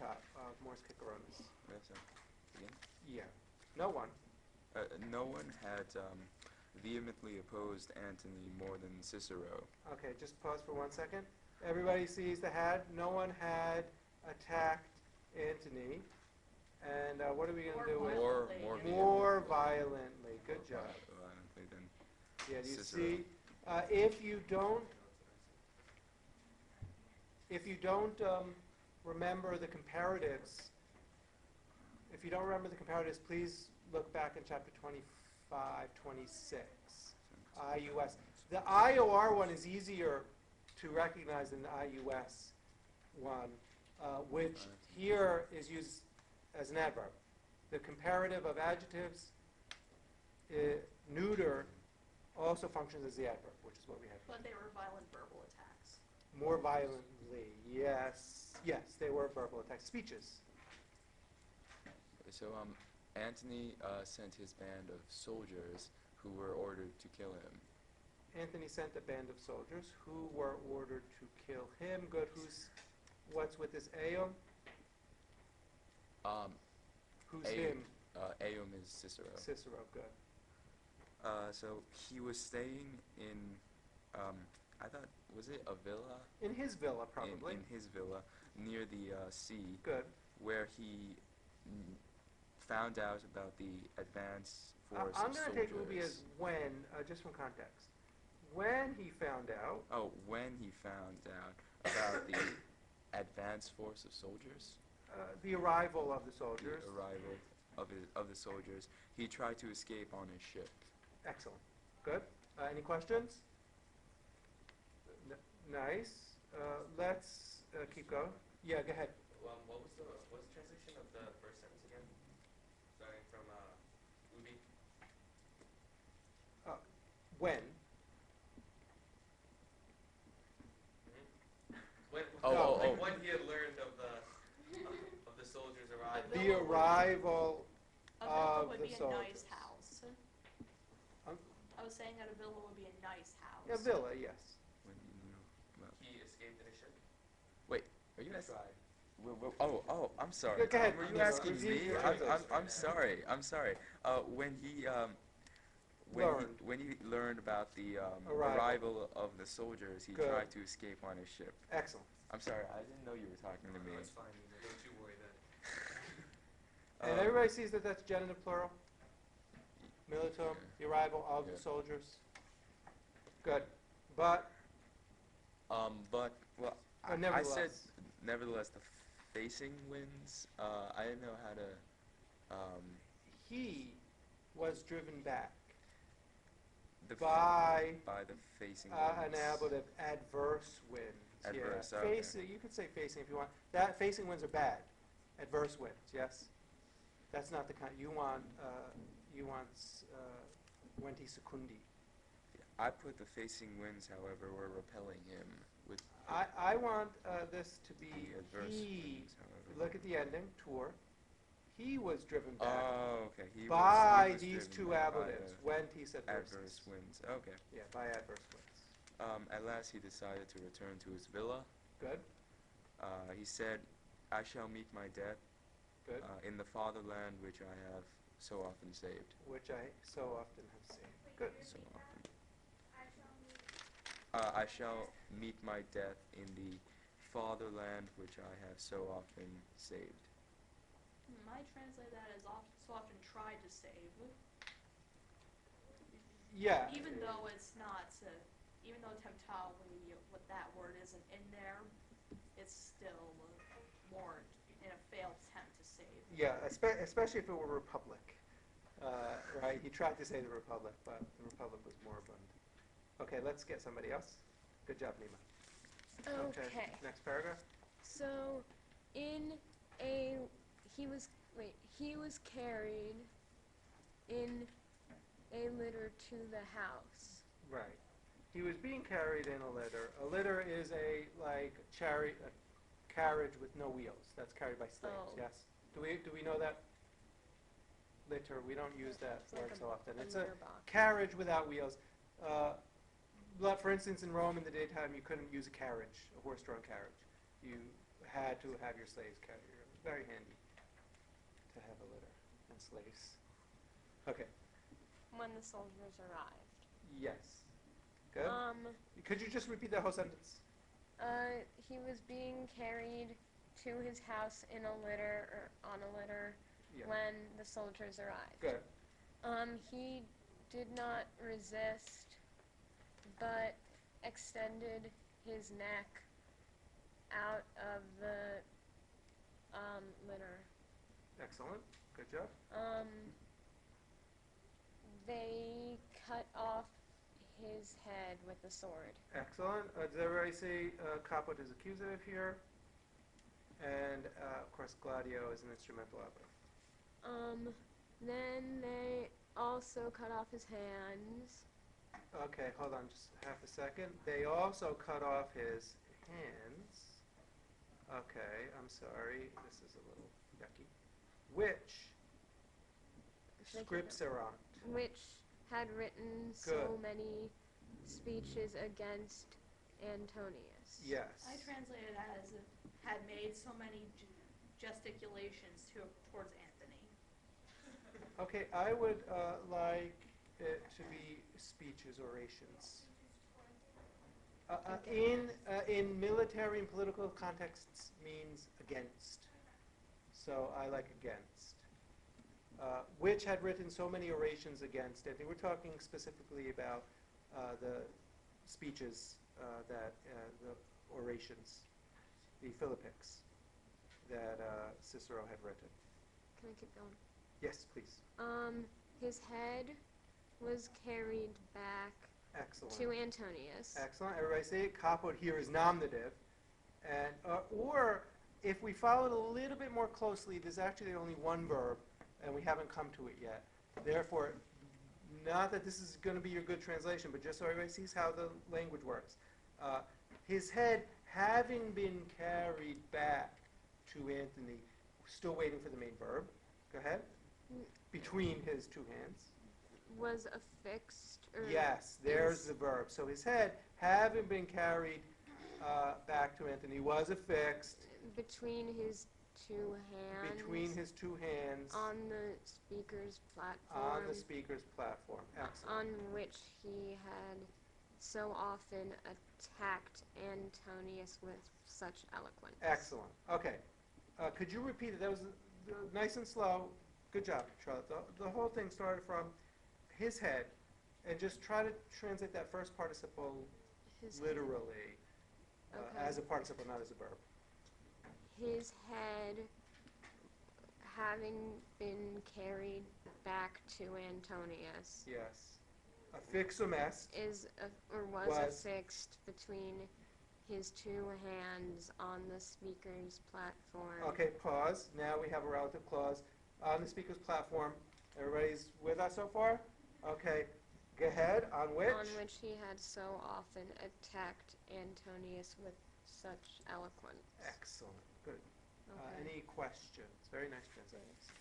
top of Mors Ciceronis? Again? Yeah. No one. No one had vehemently opposed Antony more than Cicero. Okay, just pause for 1 second. Everybody sees the had. No one had attacked Antony. And what are we going to do with more violently? Good job. Violently than Yeah, do you Cicero. see? If you don't remember the comparatives, please look back in chapter 25, 26, IUS. The IOR one is easier to recognize than the IUS one, which here is used as an adverb. The comparative of adjectives, neuter, also functions as the adverb, which is what we have. But they were violent verbal attacks. More violently, yes. Yes, they were verbal attacks. Speeches. So Antony sent his band of soldiers who were ordered to kill him. Antony sent a band of soldiers who were ordered to kill him. Good. What's with this Aeom? Who's him? Aeom is Cicero. Cicero, good. So he was staying in, I thought, was it a villa? In his villa, probably. In his villa, near the sea. Good. Where he found out about the advance force I'm of going to soldiers. take Ruby as when, just from context. When he found out. Oh, when he found out about the advance force of soldiers? The arrival of the soldiers. The arrival of the soldiers. He tried to escape on his ship. Excellent. Good. Any questions? Nice. Let's keep going. Yeah, go ahead. What was the translation of the first sentence again? Starting from Ubi. When? When he had learned of the soldiers' arrival. The arrival A villa of would the be a soldiers. nice house. I was saying that a villa would be a nice house. Yeah, villa, yes. When you knew about He escaped in a ship. Wait, are you Tried. I'm sorry. Go ahead. Were you No, asking repeat me? your I'm sorry. When he when he learned about the arrival of the soldiers, he Good. tried to escape on his ship. Excellent. I'm sorry, I didn't know you were talking to me. That's fine. Don't you worry then. And everybody sees that that's genitive plural? Militum, the arrival of Yeah. the soldiers. Good. But But well, I nevertheless. said nevertheless the facing winds. I didn't know how to. He was driven back The by by the facing an winds. ablative adverse winds. Adverse, Yeah. okay. Facing, you could say facing if you want. That facing winds are bad. Adverse winds, yes. That's not the kind you want. Venti secundi. I put the facing winds, however, were repelling him with I want this to be the adverse he. winds, however. Look at the ending. Tour. He was driven back Oh, okay. He by was these driven two back by ablatives. the Ventis adversus. adverse winds. Okay. Yeah, by adverse winds. At last, he decided to return to his villa. Good. He said, "I shall meet my death Good. in the fatherland which I have so often saved." Which I so often have seen. Good. So often. I shall meet my death in the fatherland which I have so often saved. I translate that as so often tried to save. Yeah. Even though it's not, even though temptale, what that word isn't in there, it's still more in a failed attempt to save. Yeah, especially if it were Republic. Right? He tried to say the Republic, but the Republic was moribund. Okay, let's get somebody else. Good job, Nima. Okay. Next paragraph. So, he was carried in a litter to the house. Right. He was being carried in a litter. A litter is a carriage with no wheels. That's carried by slaves. Oh. Yes. Do we know that? Litter. We don't use that It's like word so often. It's a litter box. carriage without wheels. For instance, in Rome in the daytime, you couldn't use a carriage, a horse-drawn carriage. You had had to have your slaves carry you. It was very handy to have a litter and slaves. Okay. When the soldiers arrived. Yes. Good. Could you just repeat that whole sentence? He was being carried to his house in a litter, or on a litter, Yeah. when the soldiers arrived. Good. He did not resist, but extended his neck out of the litter. Excellent. Good job. They cut off his head with a sword. Excellent. Does everybody see caput is accusative here? And, of course, Gladio is an instrumental adverb. Then they also cut off his hands. Okay, hold on just half a second. They also cut off his hands. Okay, I'm sorry. This is a little yucky. Which Ciceronis. Which had written so many speeches against Antonius. Yes. I translated that as had made so many gesticulations towards Anthony. Okay, I would like it to be speeches, orations. In military and political contexts means against. So I like against. Which had written so many orations against it. They were talking specifically about the speeches, the orations, the Philippics that Cicero had written. Can I keep going? Yes, please. His head was carried back Excellent. to Antonius. Excellent. Everybody say it. Caput here is nominative. And, or if we follow it a little bit more closely, there's actually only one verb, and we haven't come to it yet. Therefore, not that this is going to be your good translation, but just so everybody sees how the language works. His head having been carried back to Antony, still waiting for the main verb. Go ahead. Between his two hands. Was affixed. Or yes, there's the verb. So his head, having been carried back to Antony, was affixed. Between his two hands. Between his two hands. On the speaker's platform. On the speaker's platform. Excellent. On which he had so often attacked Antonius with such eloquence. Excellent. Okay. Could you repeat it? That was nice and slow. Good job, Charlotte. The whole thing started from his head, and just try to translate that first participle literally as a participle, not as a verb. His head having been carried back to Antonius. Yes. Affixum est. Was affixed between his two hands on the speaker's platform. Okay, pause. Now we have a relative clause. On the speaker's platform. Everybody's with us so far? Okay. Go ahead. On which? On which he had so often attacked Antonius with such eloquence. Excellent. Good. Okay. Any questions? Very nice translation.